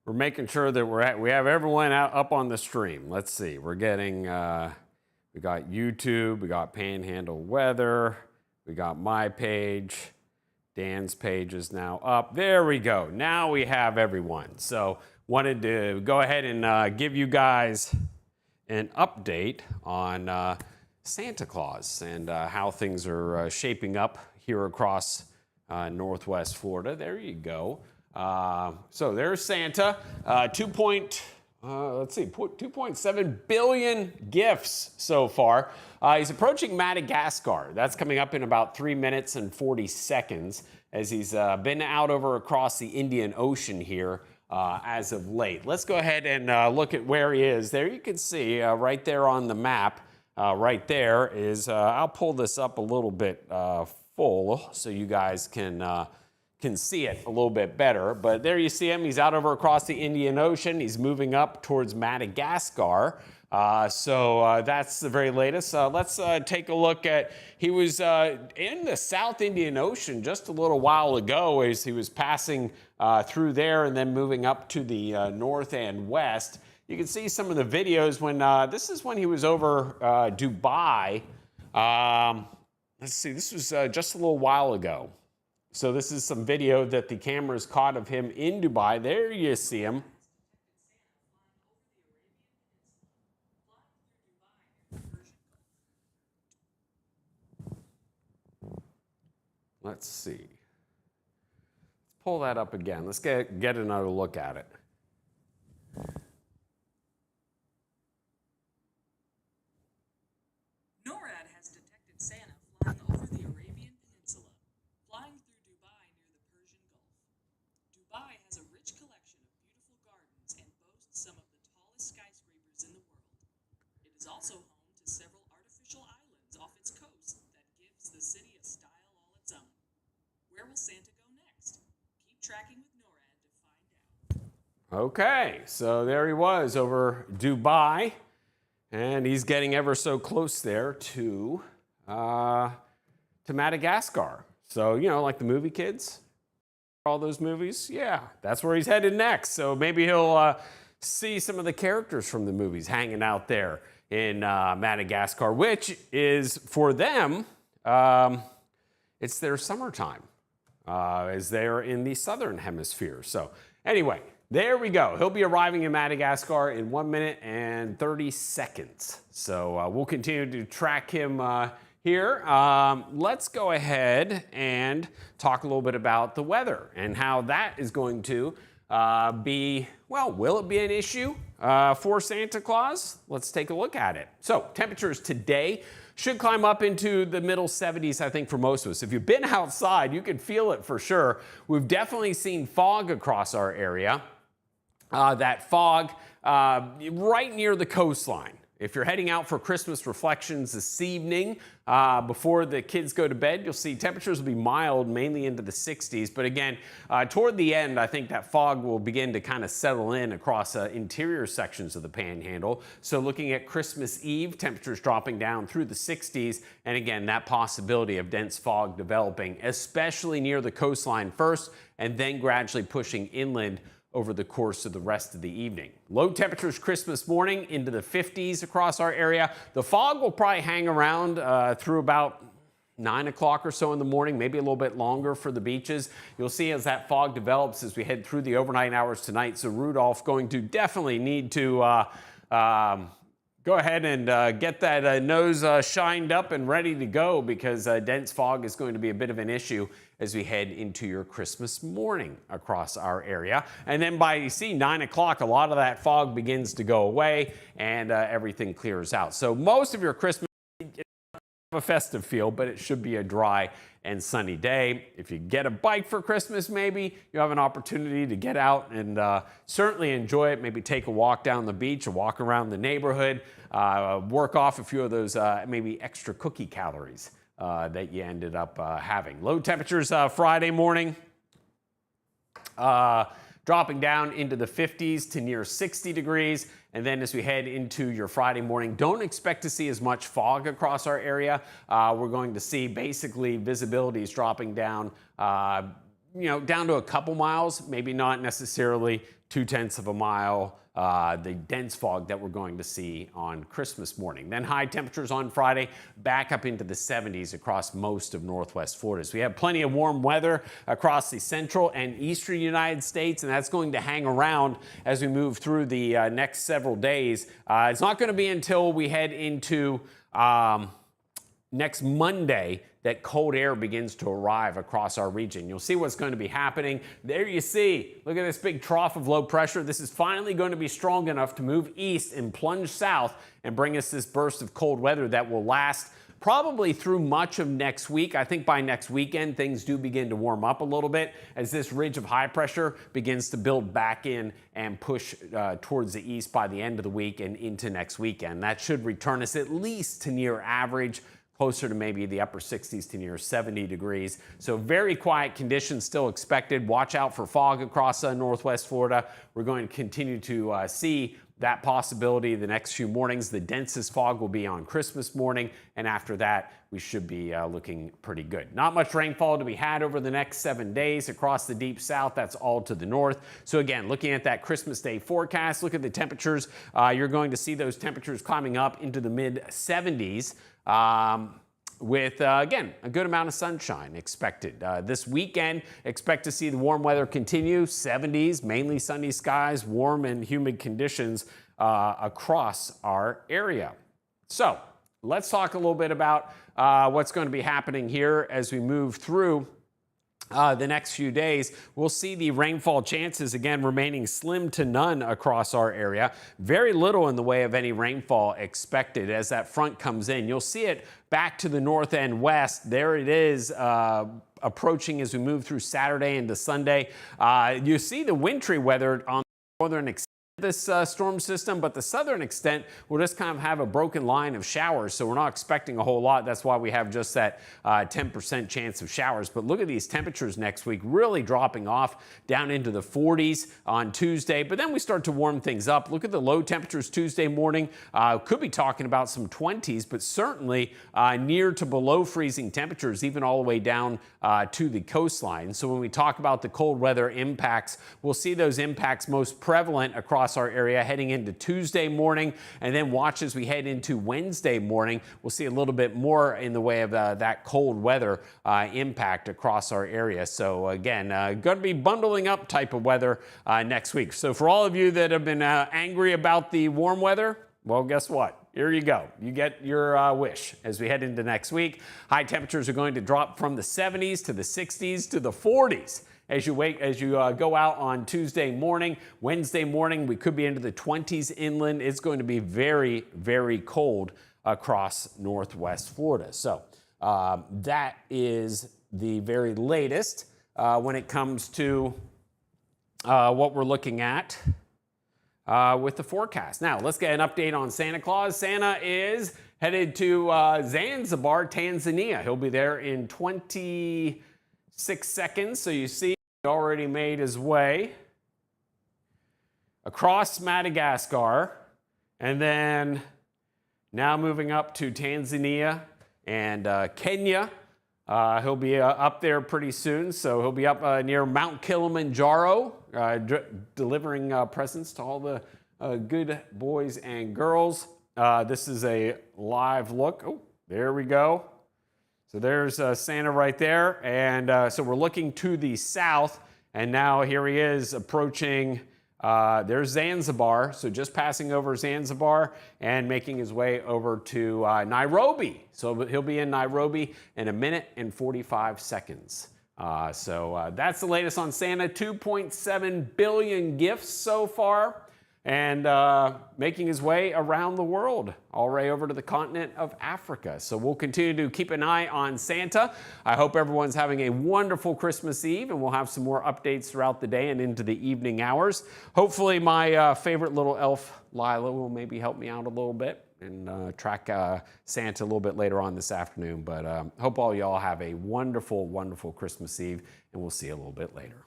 We're making sure that we have everyone up on the stream. Let's see. We're getting, we got YouTube, we got Panhandle Weather, we got my page. Dan's page is now up. There we go. Now we have everyone. So wanted to go ahead and give you guys an update on Santa Claus and how things are shaping up here across Northwest Florida. There you go. So there's Santa. 2.7 billion gifts so far. He's approaching Madagascar. That's coming up in about 3 minutes and 40 seconds as he's been out over across the Indian Ocean here as of late. Let's go ahead and look at where he is. There you can see right there on the map, right there is, I'll pull this up a little bit full so you guys can see it a little bit better. But there you see him. He's out over across the Indian Ocean. He's moving up towards Madagascar. So that's the very latest. Let's take a look at, he was in the South Indian Ocean just a little while ago as he was passing through there and then moving up to the north and west. You can see some of the videos when, this is when he was over Dubai. Let's see, this was just a little while ago. So this is some video that the cameras caught of him in Dubai. There you see him. Let's see. Let's pull that up again. Let's get another look at it. NORAD has detected Santa flying over the Arabian Peninsula, flying through Dubai near the Persian Gulf. Dubai has a rich collection of beautiful gardens and boasts some of the tallest skyscrapers in the world. It is also home to several artificial islands off its coast that gives the city a style all its own. Where will Santa go next? Keep tracking with NORAD to find out. Okay, so there he was over Dubai, and he's getting ever so close there to Madagascar. So, you know, like the movie Kids, all those movies, yeah, that's where he's headed next. So maybe he'll see some of the characters from the movies hanging out there in Madagascar, which is, for them, it's their summertime, as they're in the southern hemisphere. So anyway, there we go. He'll be arriving in Madagascar in 1 minute and 30 seconds. So we'll continue to track him here. Let's go ahead and talk a little bit about the weather and how that is going to be, well, will it be an issue for Santa Claus? Let's take a look at it. So temperatures today should climb up into the middle 70s, I think, for most of us. If you've been outside, you can feel it for sure. We've definitely seen fog across our area. That fog right near the coastline. If you're heading out for Christmas reflections this evening, before the kids go to bed, you'll see temperatures will be mild, mainly into the 60s. But again, toward the end, I think that fog will begin to kind of settle in across interior sections of the Panhandle. So looking at Christmas Eve, temperatures dropping down through the 60s. And again, that possibility of dense fog developing, especially near the coastline first, and then gradually pushing inland over the course of the rest of the evening. Low temperatures Christmas morning into the 50s across our area. The fog will probably hang around through about 9 o'clock or so in the morning, maybe a little bit longer for the beaches. You'll see as that fog develops as we head through the overnight hours tonight. So Rudolph going to definitely need to go ahead and get that nose shined up and ready to go, because dense fog is going to be a bit of an issue as we head into your Christmas morning across our area. And then by, you see, 9 o'clock, a lot of that fog begins to go away and everything clears out. So most of your Christmas a festive feel, but it should be a dry and sunny day. If you get a bike for Christmas, maybe you have an opportunity to get out and certainly enjoy it. Maybe take a walk down the beach or walk around the neighborhood, work off a few of those maybe extra cookie calories that you ended up having. Low temperatures Friday morning, dropping down into the 50s to near 60 degrees. And then as we head into your Friday morning, don't expect to see as much fog across our area. We're going to see basically visibility is dropping down down to a couple miles, maybe not necessarily 0.2 of a mile, the dense fog that we're going to see on Christmas morning. Then high temperatures on Friday, back up into the 70s across most of northwest Florida. So we have plenty of warm weather across the central and eastern United States, and that's going to hang around as we move through the next several days. It's not going to be until we head into next Monday that cold air begins to arrive across our region. You'll see what's going to be happening. There you see, look at this big trough of low pressure. This is finally going to be strong enough to move east and plunge south and bring us this burst of cold weather that will last probably through much of next week. I think by next weekend, things do begin to warm up a little bit as this ridge of high pressure begins to build back in and push towards the east by the end of the week and into next weekend. That should return us at least to near average, closer to maybe the upper 60s to near 70 degrees. So very quiet conditions still expected. Watch out for fog across northwest Florida. We're going to continue to see that possibility the next few mornings. The densest fog will be on Christmas morning, and after that, we should be looking pretty good. Not much rainfall to be had over the next 7 days across the deep south. That's all to the north. So again, looking at that Christmas Day forecast, look at the temperatures. You're going to see those temperatures climbing up into the mid 70s. With, again, a good amount of sunshine expected. This weekend, expect to see the warm weather continue, 70s, mainly sunny skies, warm and humid conditions across our area. So let's talk a little bit about what's going to be happening here as we move through the next few days. We'll see the rainfall chances again remaining slim to none across our area. Very little in the way of any rainfall expected as that front comes in. You'll see it back to the north and west. There it is approaching as we move through Saturday into Sunday. You see the wintry weather on the northern extent this storm system, but the southern extent will just kind of have a broken line of showers, so we're not expecting a whole lot. That's why we have just that 10% chance of showers. But look at these temperatures next week, really dropping off down into the 40s on Tuesday, but then we start to warm things up. Look at the low temperatures Tuesday morning. Could be talking about some 20s, but certainly near to below freezing temperatures, even all the way down to the coastline. So when we talk about the cold weather impacts, we'll see those impacts most prevalent across our area heading into Tuesday morning, and then watch as we head into Wednesday morning. We'll see a little bit more in the way of that cold weather impact across our area. So again, going to be bundling up type of weather next week. So for all of you that have been angry about the warm weather, well, guess what? Here you go. You get your wish as we head into next week. High temperatures are going to drop from the 70s to the 60s to the 40s. As you go out on Tuesday morning. Wednesday morning, we could be into the 20s inland. It's going to be very, very cold across northwest Florida. So that is the very latest when it comes to what we're looking at with the forecast. Now, let's get an update on Santa Claus. Santa is headed to Zanzibar, Tanzania. He'll be there in 26 seconds. So you see, he already made his way across Madagascar, and then now moving up to Tanzania and Kenya. He'll be up there pretty soon, so he'll be up near Mount Kilimanjaro, delivering presents to all the good boys and girls. This is a live look. Oh, there we go. So there's Santa right there, and so we're looking to the south, and now here he is approaching, there's Zanzibar, so just passing over Zanzibar and making his way over to Nairobi. So he'll be in Nairobi in 1 minute and 45 seconds. So that's the latest on Santa. 2.7 billion gifts so far, and making his way around the world, all right over to the continent of Africa. So we'll continue to keep an eye on Santa. I hope everyone's having a wonderful Christmas Eve, and we'll have some more updates throughout the day and into the evening hours. Hopefully my favorite little elf, Lila, will maybe help me out a little bit and track Santa a little bit later on this afternoon. But hope all y'all have a wonderful, wonderful Christmas Eve, and we'll see you a little bit later.